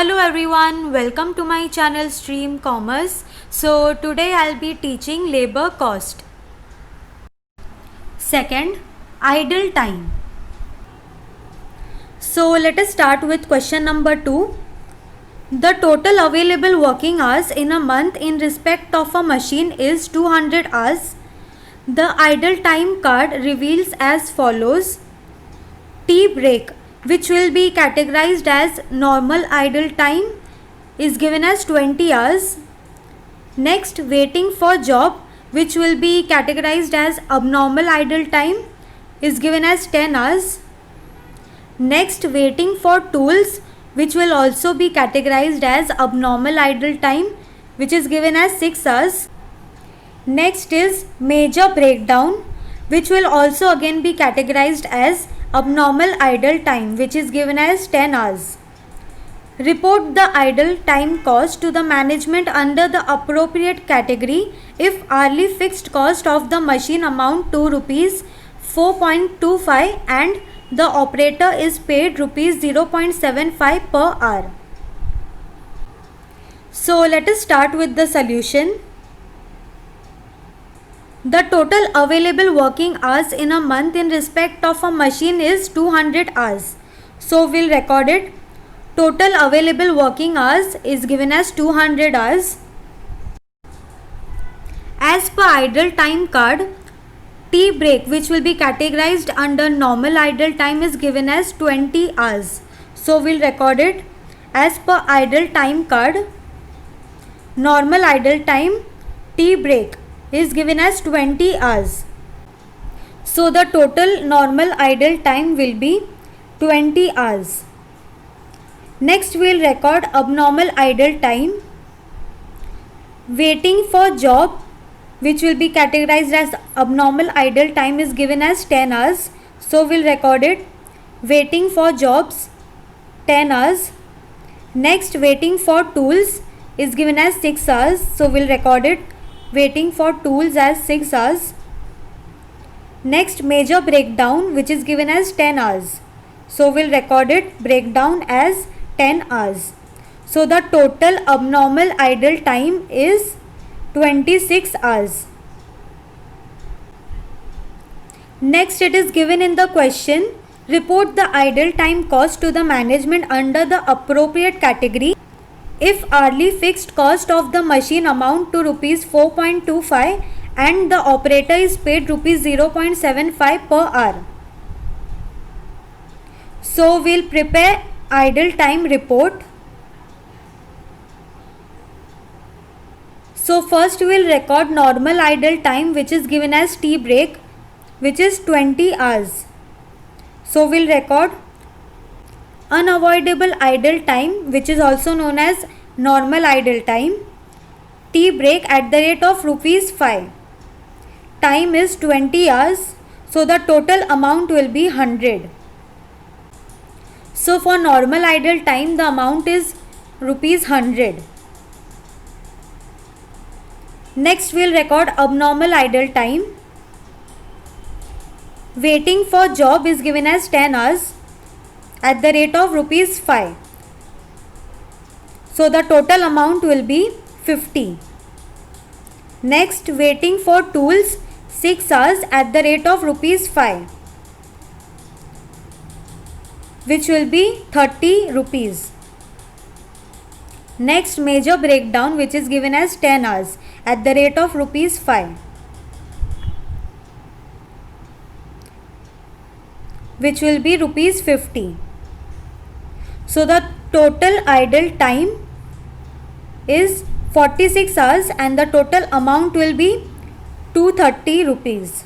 Hello everyone, welcome to my channel Stream Commerce. So today I'll be teaching labor cost. Second, idle time. So let us start with question number 2. The total available working hours in a month in respect of a machine is 200 hours. The idle time card reveals as follows: tea break, which will be categorized as normal idle time, is given as 20 hours. Next, waiting for job, which will be categorized as abnormal idle time, is given as 10 hours. Next, waiting for tools, which will also be categorized as abnormal idle time, which is given as 6 hours. Next is major breakdown, which will also again be categorized as abnormal idle time, which is given as 10 hours. Report the idle time cost to the management under the appropriate category if hourly fixed cost of the machine amount to rupees 4.25 and the operator is paid rupees 0.75 per hour. So let us start with the solution. The total available working hours in a month in respect of a machine is 200 hours. So we'll record it. Total available working hours is given as 200 hours. As per idle time card, tea break, which will be categorized under normal idle time, is given as 20 hours. So we'll record it. As per idle time card, normal idle time, tea break is given as 20 hours. So the total normal idle time will be 20 hours. Next we'll record abnormal idle time. Waiting for job, which will be categorized as abnormal idle time, is given as 10 hours. So we'll record it. Waiting for jobs, 10 hours. Next, waiting for tools is given as 6 hours. So we'll record it. Waiting for tools as 6 hours. Next, major breakdown, which is given as 10 hours. So we'll record it, breakdown as 10 hours. So the total abnormal idle time is 26 hours. Next, it is given in the question, report the idle time cost to the management under the appropriate category if hourly fixed cost of the machine amount to rupees 4.25 and the operator is paid rupees 0.75 per hour. So we'll prepare idle time report. So first we'll record normal idle time, which is given as tea break, which is 20 hours. So we'll record unavoidable idle time, which is also known as normal idle time, tea break at the rate of rupees 5. Time is 20 hours. So the total amount will be 100. So for normal idle time, the amount is rupees 100. Next we'll record abnormal idle time. Waiting for job is given as 10 hours at the rate of rupees 5. So the total amount will be 50. Next, waiting for tools, 6 hours at the rate of rupees 5, which will be 30 rupees. Next, major breakdown, which is given as 10 hours at the rate of rupees 5, which will be rupees 50. So the total idle time is 46 hours and the total amount will be 230 rupees.